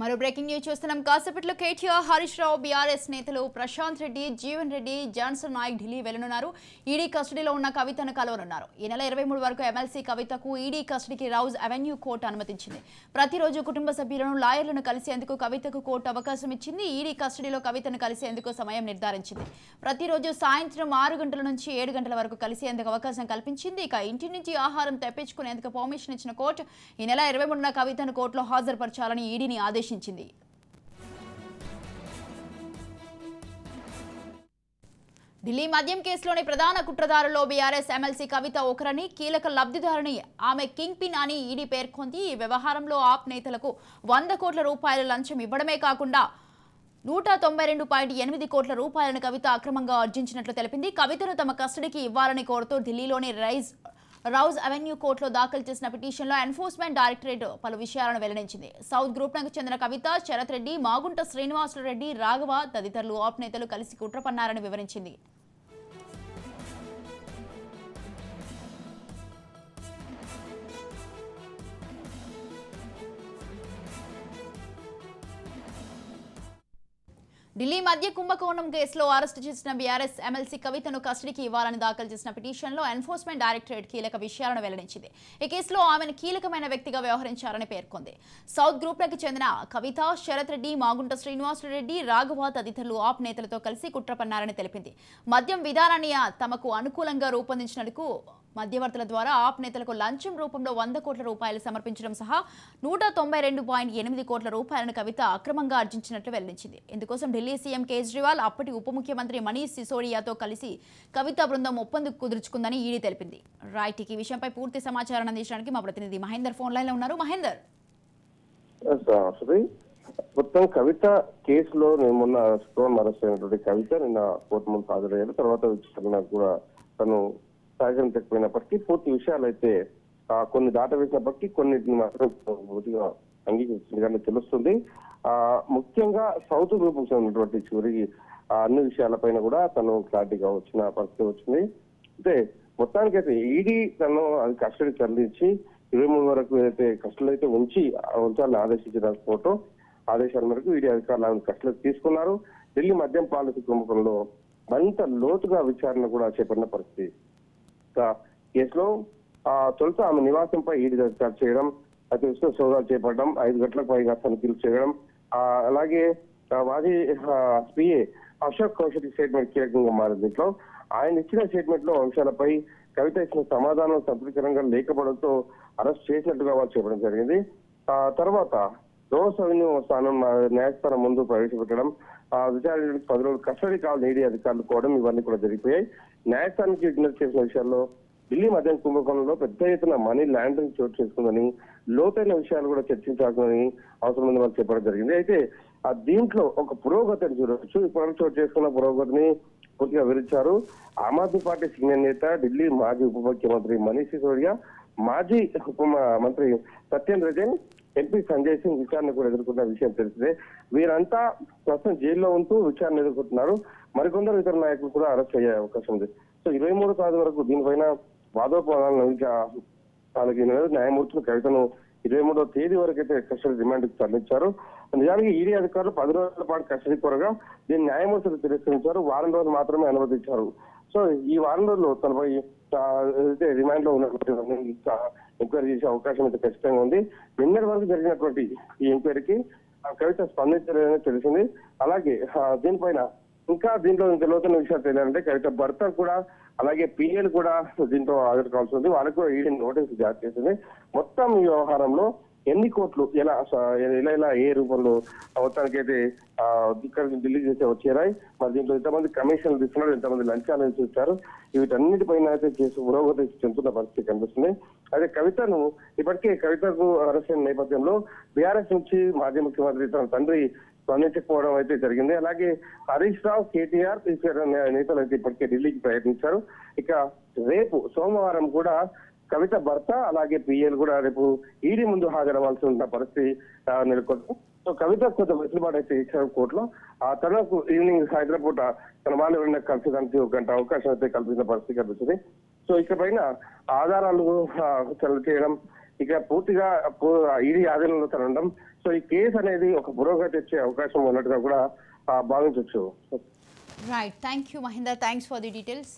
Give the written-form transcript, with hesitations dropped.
మరో breaking news చూస్తున్నాం. కాసేపట్లో కేటీఆర్, హరీష్ రావు, బీఆర్ఎస్ నేతలు ప్రశాంత్ రెడ్డి, జీవన్ రెడ్డి, జాన్సన్ నాయక్ ఢిల్లీ వెళ్లనున్నారు. ఈడీ కస్టడీలో ఉన్న కవితను కలవనున్నారు. ఈ నెల 23 వరకు ఎమ్మెల్సీ కవితకు ఈడీ కస్టడీకి రౌజ్ అవెన్యూ కోర్టు అనుమతించింది. ప్రతిరోజు కుటుంబ సభ్యులను, లాయర్లను కలిసేందుకు కవితకు కోర్టు అవకాశం ఇచ్చింది. ఈడీ కస్టడీలో కవితను కలిసేందుకు సమయం నిర్ధారించింది. ప్రతిరోజు సాయంత్రం 6 గంటల నుంచి 7 గంటల వరకు కలిసేందుకు అవకాశం కల్పించింది. ఇక ఇంటి నుంచి ఆహారం తెప్పించుకునేందుకు పర్మిషన్ ఇచ్చిన కోర్టు ఈ నెల 23న కవితను కోర్టులో హాజరుపరచాలని ఈడీని ఆదేశించింది. ఢిల్లీ మద్యం కేసులోని ప్రధాన కుట్రదారుల్లో బీఆర్ఎస్ ఎమ్మెల్సీ కవిత ఒకరని, కీలక లబ్ధిదారుని, ఆమె కింగ్ పిన్ అని ఈడీ పేర్కొంది. ఈ వ్యవహారంలో ఆప్ నేతలకు 100 కోట్ల రూపాయల లంచం ఇవ్వడమే కాకుండా 192.8 కోట్ల రూపాయలను కవిత అక్రమంగా ఆర్జించినట్లు తెలిపింది. కవితను తమ కస్టడీకి ఇవ్వాలని కోరుతూ ఢిల్లీలోని రౌజ్ అవెన్యూ కోర్టులో దాఖలు చేసిన పిటిషన్లో ఎన్ఫోర్స్మెంట్ డైరెక్టరేట్ పలు విషయాలను వెల్లడించింది. సౌత్ గ్రూప్కు చెందిన కవిత, శరత్ రెడ్డి, మాగుంట శ్రీనివాసరెడ్డి, రాఘవ తదితరులు ఆప్ నేతలు కలిసి కుట్ర పన్నారని వివరించింది. ఢిల్లీ మద్య కుంభకోణం కేసులో అరెస్టు చేసిన బీఆర్ఎస్ ఎమ్మెల్సీ కవితను కస్టడీకి ఇవ్వాలని దాఖలు చేసిన పిటిషన్లో ఎన్ఫోర్స్మెంట్ డైరెక్టరేట్ కీలక విషయాలను వెల్లడించింది. ఈ కేసులో ఆమెను కీలకమైన వ్యక్తిగా వ్యవహరించారని పేర్కొంది. సౌత్ గ్రూప్లకు చెందిన కవిత, శరత్ రెడ్డి, మాగుంట శ్రీనివాసరెడ్డి, రాఘవ తదితరులు ఆప్ నేతలతో కలిసి కుట్ర పన్నారని తెలిపింది. మద్యం విధానాన్ని తమకు అనుకూలంగా రూపొందించినందుకు మధ్యవర్తుల ద్వారా ఆప్ నేతలకు లంచం రూపంలో 100 కోట్ల రూపాయలు సమర్పించడం సహా 192.8 కోట్ల రూపాయలను కవిత అక్రమంగా ఆర్జించినట్లు వెల్లడించింది. ఇందుకోసం ఢిల్లీ సీఎం కేజ్రీవాల్, అప్పటి ఉప ముఖ్యమంత్రి మనీష్ సిసోడియాతో కలిసి కవిత బృందం ఒప్పందం కుదుర్చుకుందని ఈడీ తెలిపింది. రైట్, ఈ విషయంపై పూర్తి సమాచారం అందించడానికి మా ప్రతినిధి మహేందర్ ఫోన్ లైన్ లో ఉన్నారు. మహేందర్, మొత్తం కవిత కేసులో మొన్న శుక్రవారం అరెస్ట్ అయినటువంటి కవిత నిన్న కోర్టు ముందు హాజరయ్యారు. తర్వాత విచారణ కూడా తను సహకరించకపోయినప్పటికీ పూర్తి విషయాలు అయితే కొన్ని దాటవేసినప్పటికీ కొన్నిటిని మాత్రం పూర్తిగా అంగీకరించింది తెలుస్తుంది. ముఖ్యంగా సౌత్ గ్రూప్ ఉన్నటువంటి చివరి అన్ని విషయాలపైన కూడా తను క్లారిటీగా వచ్చిన పరిస్థితి వచ్చింది. అయితే మొత్తానికైతే ఈడీ తను అది కస్టడీ తరలించి 23 వరకు ఏదైతే కస్టడీలో అయితే ఉంచాలని ఆదేశించిన కోర్టు ఆదేశాల మేరకు ఈడీ అధికారులను కస్టడీకి తీసుకున్నారు. ఢిల్లీ మద్యం పాలసీ కుంభకోణంలో మరింత లోతుగా విచారణ కూడా చేపట్టిన పరిస్థితి. కేసులో తొలుత ఆమె నివాసంపై ఈడీ దర్యాప్తు చేయడం, అతి విస్తృత సోదాలు చేపట్టడం, 5 గంటలకు పైగా తనిఖీలు చేయడం, అలాగే మాజీ పిఏ అశోక్ కౌశల్ స్టేట్మెంట్ కీలకంగా మారింది. దీంట్లో ఆయన ఇచ్చిన స్టేట్మెంట్ లో అంశాలపై కవిత ఇచ్చిన సమాధానం సంతృప్తికరంగా లేకపోవడంతో అరెస్ట్ చేసినట్టుగా వాళ్ళు చెప్పడం జరిగింది. తర్వాత రోజ్ అవెన్యూ స్థానం న్యాయస్థానం ముందు ప్రవేశపెట్టడం, విచారణకు 10 రోజులు కస్టడీ కావాలని ఈడీ అధికారులు కోవడం, ఇవన్నీ కూడా జరిగిపోయాయి. న్యాయస్థానానికి విజ్ఞప్తి చేసిన విషయాల్లో ఢిల్లీ మద్యం కుంభకోణంలో పెద్ద ఎత్తున మనీ లాండరింగ్ చోటు చేసుకుందని, లోతైన విషయాలు కూడా చర్చించాలని అవసరమైన వాళ్ళు చెప్పడం జరిగింది. అయితే దీంట్లో ఒక పురోగతిని చూడవచ్చు. ఇప్పటివరకు చోటు చేసుకున్న పురోగతిని పూర్తిగా వివరించారు. ఆమ్ ఆద్మీ పార్టీ సీనియర్ నేత, ఢిల్లీ మాజీ ఉప ముఖ్యమంత్రి మనీష్ సిసోడియా, మాజీ ఉప మంత్రి సత్యేంద్ర జైన్, ఎంపీ సంజయ్ సింగ్ విచారణ కూడా ఎదుర్కొన్న విషయం తెలిసిందే. వీరంతా ప్రస్తుతం జైల్లో ఉంటూ విచారణ ఎదుర్కొంటున్నారు. మరికొందరు ఇతర నాయకులు కూడా అరెస్ట్ అయ్యే అవకాశం ఉంది. సో 23 తారీఖు వరకు దీనిపైన వాదోపవాదాలను న్యాయమూర్తులు కవితను 23వ తేదీ వరకు అయితే కస్టడీ రిమాండ్కి తరలించారు. నిజానికి ఈడీ అధికారులు 10 రోజుల పాటు కస్టడీ కోరగా దీన్ని న్యాయమూర్తులు తిరస్కరించారు. వారం రోజులు మాత్రమే అనుమతించారు. సో ఈ వారం రోజుల్లో తనపై రిమాండ్ లో ఉన్నటువంటి ఎంక్వైరీ చేసే అవకాశం అయితే ఖచ్చితంగా ఉంది. నిన్నటి వరకు జరిగినటువంటి ఈ ఎంక్వైరీకి కవిత స్పందించలేదని తెలిసింది. అలాగే దీనిపైన దీంట్లో ఇంకా లోతైన విషయాలు తెలియాలంటే కవిత భర్త కూడా, అలాగే పిఎల్ కూడా దీంట్లో హాజరు కావాల్సి ఉంది. వాళ్ళకు కూడా ఈడీ నోటీసులు జారీ చేసింది. మొత్తం ఈ వ్యవహారంలో ఎన్ని కోట్లు ఎలా ఏ రూపంలో మొత్తానికైతే ఇక్కడికి ఢిల్లీ చేసే వచ్చేరాయి, మరి దీంట్లో ఎంతమంది కమిషన్లు తీసుకున్నారు, ఎంతమంది లంచాలను చూస్తారు, వీటన్నిటిపైన అయితే చేసి పురోగతి చెందుతున్న పరిస్థితి కనిపిస్తుంది. అదే ఇప్పటికే కవితకు అరెస్ట్ అయిన నేపథ్యంలో బీఆర్ఎస్ నుంచి మాజీ ముఖ్యమంత్రి తన తండ్రి స్పందించకపోవడం అయితే జరిగింది. అలాగే హరీష్ రావు, కేటీఆర్ నేతలు అయితే ఇప్పటికే ఢిల్లీకి ప్రయత్నించారు. ఇక రేపు సోమవారం కూడా కవిత భర్త అలాగే పిఎల్ కూడా రేపు ఈడీ ముందు హాజరవ్వాల్సి ఉన్న పరిస్థితి నెలకొంది. సో కవిత కొంత వెసులుబాటు అయితే ఇచ్చారు కోర్టులో. ఆ తర్వాత ఈవినింగ్ హైదరాబాద్ తన వాళ్ళు ఎవరైనా కలిసేదానికి 1 గంట అవకాశం అయితే కల్పించిన పరిస్థితి కనిపిస్తుంది. సో ఇకపైన ఆధారాలు చేయడం, ఇక పూర్తిగా ఈడీ ఆధీనంలో తన ఉండడం. సో ఈ కేసు అనేది ఒక పురోగతి తెచ్చే అవకాశం ఉన్నట్టుగా కూడా భావించవచ్చు. Right, thank you Mahender, thanks for the details.